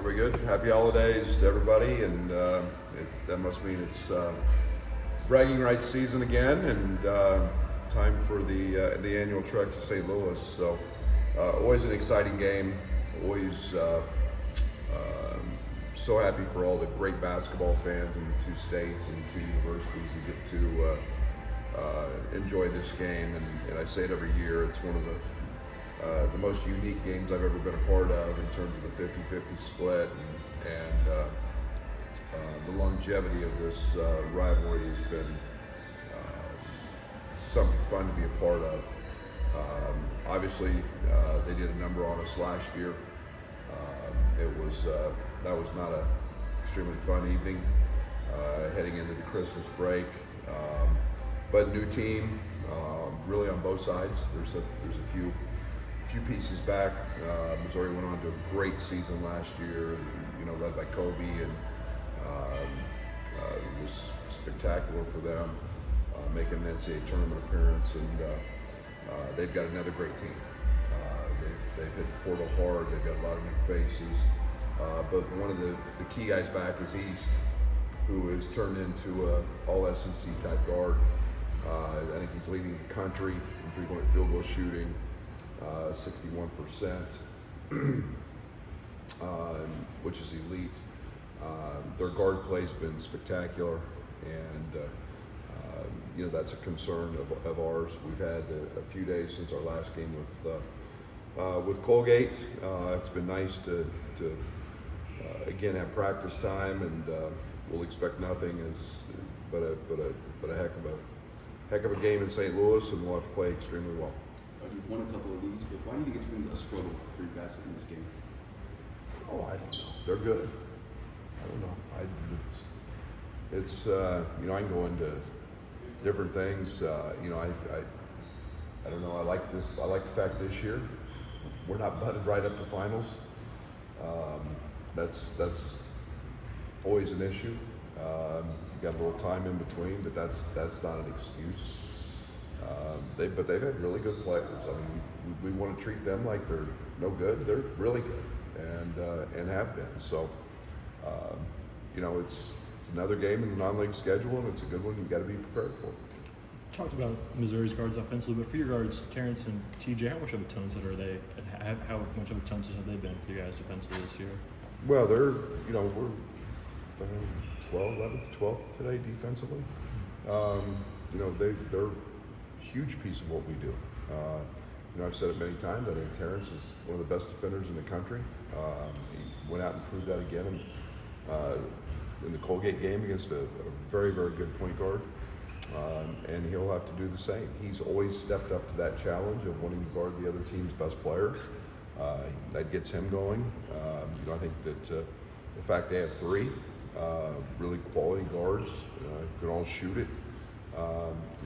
Very good. Happy holidays to everybody, and that must mean it's bragging rights season again, and time for the annual trek to St. Louis. So always an exciting game. Always so happy for all the great basketball fans in the two states and two universities who get to enjoy this game. And I say it every year. It's one of the most unique games I've ever been a part of in terms of the 50-50 split, and the longevity of this rivalry has been something fun to be a part of. Obviously, they did a number on us last year. That was not an extremely fun evening heading into the Christmas break, but new team, really on both sides. There's a few pieces back. Missouri went on to a great season last year, led by Kobe, and it was spectacular for them, making an NCAA tournament appearance, and they've got another great team. They've hit the portal hard. They've got a lot of new faces, but one of the key guys back is East, who has turned into a all-SEC type guard. I think he's leading the country in three-point field goal shooting. 61%, which is elite. Their guard play's been spectacular, and that's a concern of ours. We've had a few days since our last game with Colgate. It's been nice to again have practice time, and we'll expect nothing but a heck of a game in St. Louis, and we'll have to play extremely well. You've won a couple of these, but why do you think it's been a struggle for you guys in this game? Oh, I don't know. They're good. I don't know. I can go into different things. I don't know. I like this. I like the fact this year we're not butted right up to finals. That's always an issue. You got a little time in between, but that's not an excuse. But they've had really good players. I mean, we want to treat them like they're no good. They're really good, and have been. So, it's another game in the non-league schedule, and it's a good one. You've got to be prepared for. Talked about Missouri's guards offensively, but for your guards, Terrence and TJ, how much of a tone setter are they? And how much of a tone setter have they been for you guys defensively this year? Well, they're we're 11th, 12th today defensively. They're a huge piece of what we do. I've said it many times. I think Terrence is one of the best defenders in the country. He went out and proved that again in the Colgate game against a very, very good point guard. And he'll have to do the same. He's always stepped up to that challenge of wanting to guard the other team's best player. That gets him going. I think that the fact they have three really quality guards who can all shoot it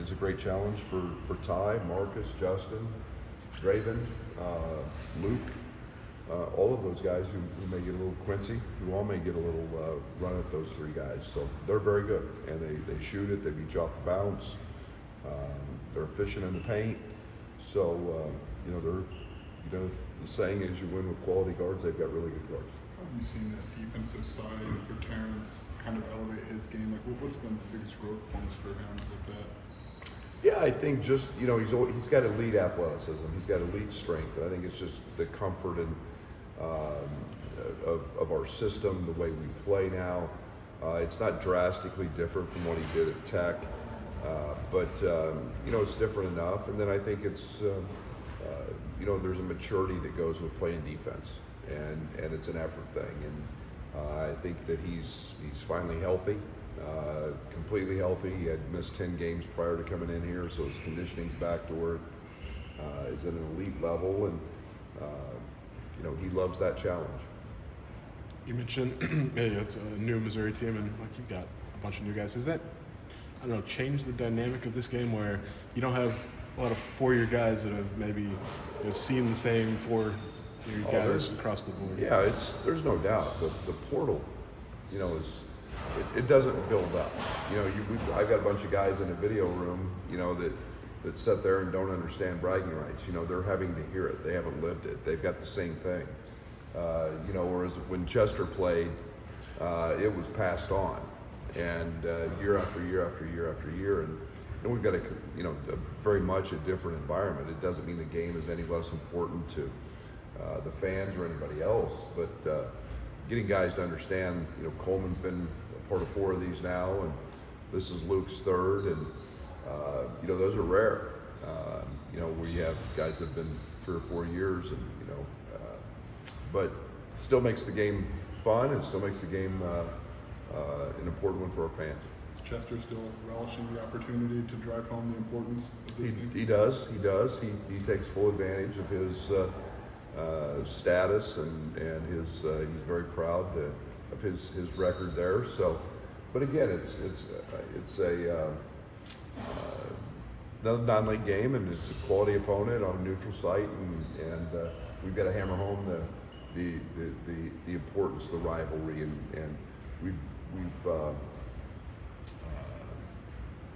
is a great challenge for Ty, Marcus, Justin, Draven, Luke, all of those guys who may get a little Quincy, who all may get a little run at those three guys. So they're very good, and they shoot it, they beat you off the bounce, they're efficient in the paint. So, the saying is you win with quality guards. They've got really good guards. How have you seen that defensive side for Terrence kind of elevate his game? Like, what's been the biggest growth points for him with that? Yeah, I think just, he's got elite athleticism. He's got elite strength. And I think it's just the comfort and of our system, the way we play now. It's not drastically different from what he did at Tech, but it's different enough. And then I think it's, there's a maturity that goes with playing defense, and it's an effort thing. And I think that he's finally healthy. Completely healthy. He had missed 10 games prior to coming in here, so his conditioning's back to where it is at an elite level, and he loves that challenge. You mentioned it's a new Missouri team, and you've got a bunch of new guys. Does that, change the dynamic of this game where you don't have a lot of four-year guys that have maybe seen the same four-year guys across the board? Yeah, there's no doubt. The portal, it doesn't build up. I've got a bunch of guys in a video room, that sit there and don't understand bragging rights. They're having to hear it. They haven't lived it. They've got the same thing. whereas when Chester played, it was passed on, and year after year after year after year, and we've got a very much a different environment. It doesn't mean the game is any less important to the fans or anybody else, but getting guys to understand, Coleman's been a part of 4 of these now, and this is Luke's 3rd, and those are rare. Where you have guys that have been 3 or 4 years, and but still makes the game fun, and still makes the game an important one for our fans. Is Chester still relishing the opportunity to drive home the importance of this game? He does. He takes full advantage of his status, and his he's very proud of his record there. So, but again, it's another non-league game, and it's a quality opponent on a neutral site, and we've got to hammer home the importance of the rivalry, and we've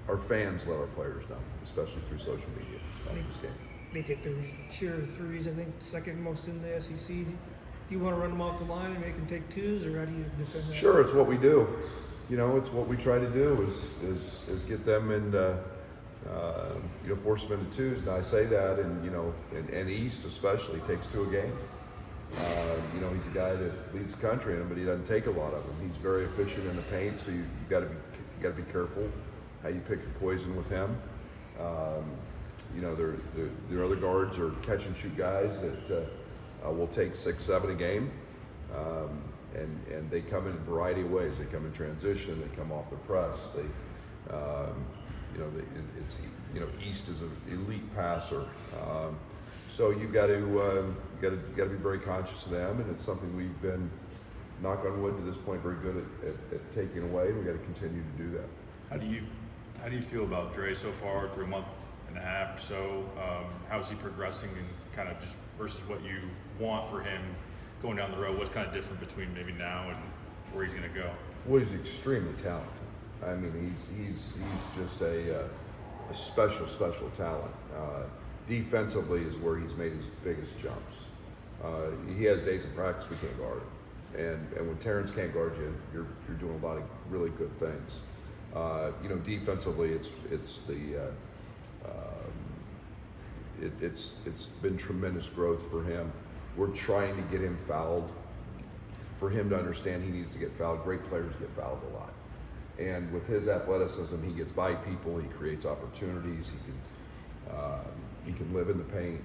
our fans let our players know, especially through social media, this game. They take their share of threes, I think, second most in the SEC. Do you want to run them off the line and make them take 2s, or how do you defend that? Sure, it's what we do. It's what we try to do is get them into, force them into 2s. And I say that, and East especially takes 2 a game. He's a guy that leads the country in them, but he doesn't take a lot of them. He's very efficient in the paint, so you got to be careful how you pick your poison with him. Their other guards are catch and shoot guys that will take 6, 7 a game, and they come in a variety of ways. They come in transition, they come off the press. East is an elite passer. So you've got to be very conscious of them, and it's something we've been, knock on wood, to this point, very good at taking away. And we got to continue to do that. How do you feel about Dre so far through a month and a half or so? How is he progressing, and kind of just versus what you want for him going down the road? What's kind of different between maybe now and where he's going to go? Well, he's extremely talented. I mean, he's just a special talent. Defensively is where he's made his biggest jumps. He has days in practice we can't guard him, and when Terrence can't guard you, you're doing a lot of really good things. Defensively, it's been tremendous growth for him. We're trying to get him fouled, for him to understand he needs to get fouled. Great players get fouled a lot, and with his athleticism, he gets by people. He creates opportunities. He can live in the paint.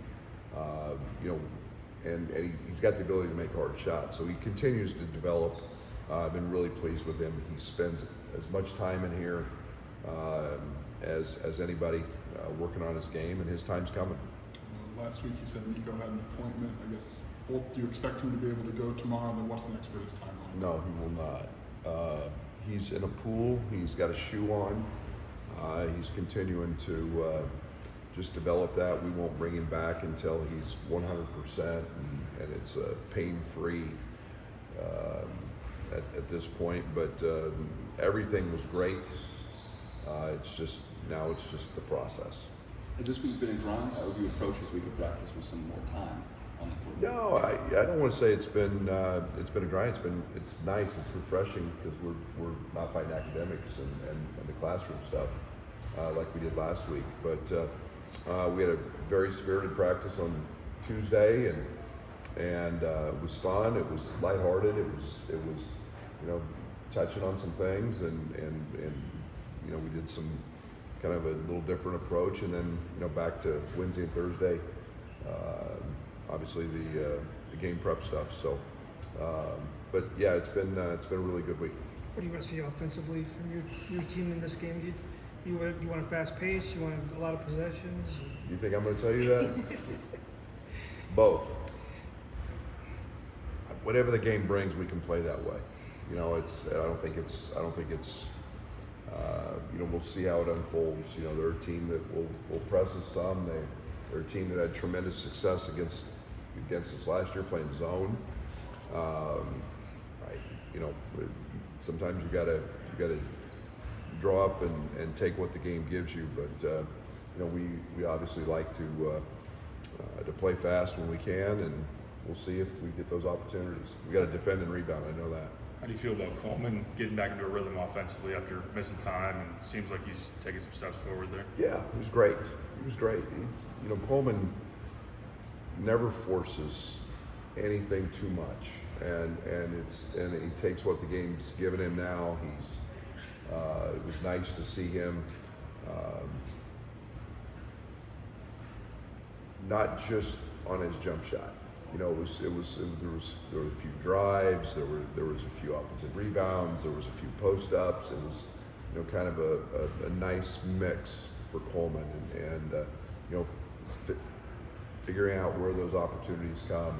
And he's got the ability to make hard shots. So he continues to develop. I've been really pleased with him. He spends as much time in here as anybody working on his game, and his time's coming. Last week you said Nico had an appointment. I guess, do you expect him to be able to go tomorrow, and then what's next for his timeline? No, he will not. He's in a pool. He's got a shoe on. He's continuing to just develop that. We won't bring him back until he's 100%, and it's pain-free at this point. But everything was great. It's just the process. Has this week been a grind? How have you approached this week of practice with some more time on the court? No, I don't want to say it's been a grind. It's nice. It's refreshing because we're not fighting academics and the classroom stuff like we did last week. But we had a very spirited practice on Tuesday, and it was fun. It was lighthearted. It was touching on some things, and we did some kind of a little different approach, and then back to Wednesday and Thursday. Obviously the game prep stuff. So, but yeah, it's been a really good week. What do you want to see offensively from your team in this game? You want a fast pace? You want a lot of possessions? You think I'm going to tell you that? Both. Whatever the game brings, we can play that way. I don't think it's. We'll see how it unfolds. They're a team that will press us some. They're a team that had tremendous success against us last year playing zone. Sometimes you gotta draw up and take what the game gives you. But we obviously like to play fast when we can, we'll see if we get those opportunities. We got to defend and rebound. I know that. How do you feel about Coleman getting back into a rhythm offensively after missing time, and seems like he's taking some steps forward there? Yeah, he was great. He was great. Coleman never forces anything too much, and he takes what the game's given him now. It was nice to see him not just on his jump shot. There were a few drives, there was a few offensive rebounds, there was a few post ups. It was kind of a nice mix for Coleman, and figuring out where those opportunities come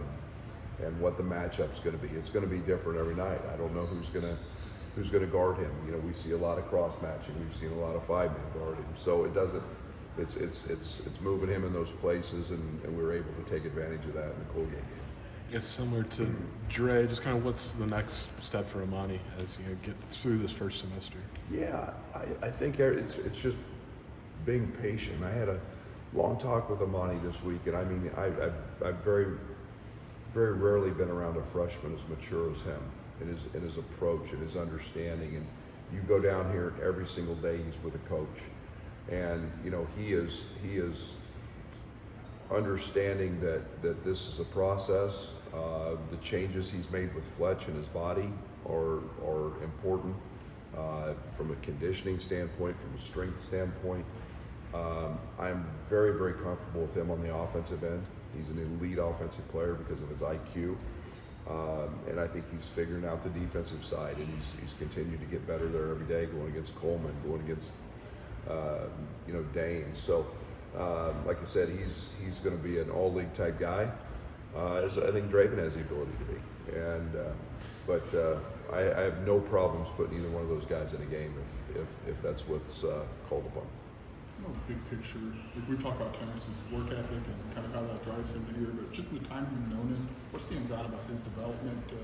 and what the matchup's going to be. It's going to be different every night. I don't know who's going to guard him. We see a lot of cross matching. We've seen a lot of 5-man guard him. So it doesn't. It's moving him in those places, and we were able to take advantage of that in the Colgate game. It's similar to Dre. Just kind of what's the next step for Amani as you get through this first semester? Yeah, I think it's just being patient. I had a long talk with Amani this week, and I mean, I've very, very rarely been around a freshman as mature as him in his approach and his understanding. And you go down here every single day, he's with a coach, and he is understanding that this is a process. The changes he's made with Fletch and his body are important from a conditioning standpoint, from a strength standpoint. I'm very, very comfortable with him on the offensive end. He's an elite offensive player because of his IQ, and I think he's figuring out the defensive side, and he's continued to get better there every day, going against Coleman, going against Dane. So, like I said, he's going to be an all-league type guy, as I think Draven has the ability to be. And but I have no problems putting either one of those guys in a game if that's what's called upon. Big picture, like we talk about Terrence's work ethic and kind of how that drives him to here, but just in the time you've known him, what stands out about his development to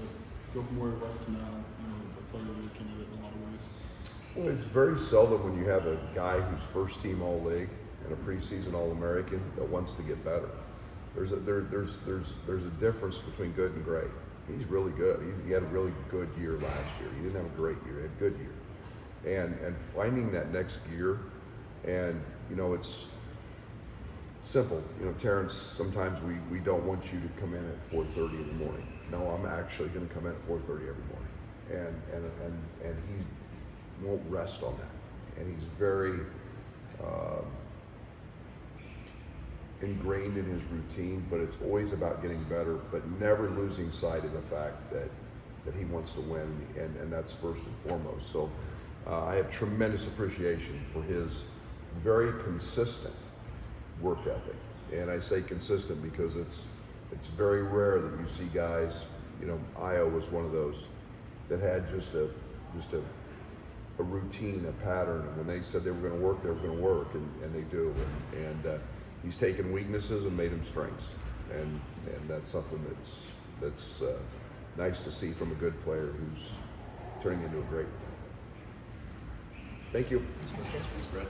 go from where he was to now, a player of the candidate in a lot of ways? Well, it's very seldom when you have a guy who's first team All-League and a preseason All-American that wants to get better. There's a difference between good and great. He's really good. He had a really good year last year. He didn't have a great year. He had a good year. And finding that next gear, and it's simple. Terrence, sometimes we don't want you to come in at 4:30 in the morning. No, I'm actually going to come in at 4:30 every morning, and he won't rest on that. And he's very ingrained in his routine, but it's always about getting better, but never losing sight of the fact that he wants to win, and that's first and foremost. So I have tremendous appreciation for his very consistent work ethic, and I say consistent because it's very rare that you see guys. Io was one of those that had just a routine, a pattern, and when they said they were going to work, they were going to work, and they do. And he's taken weaknesses and made them strengths, and that's something that's nice to see from a good player who's turning into a great. Thank you. Thanks, Brad.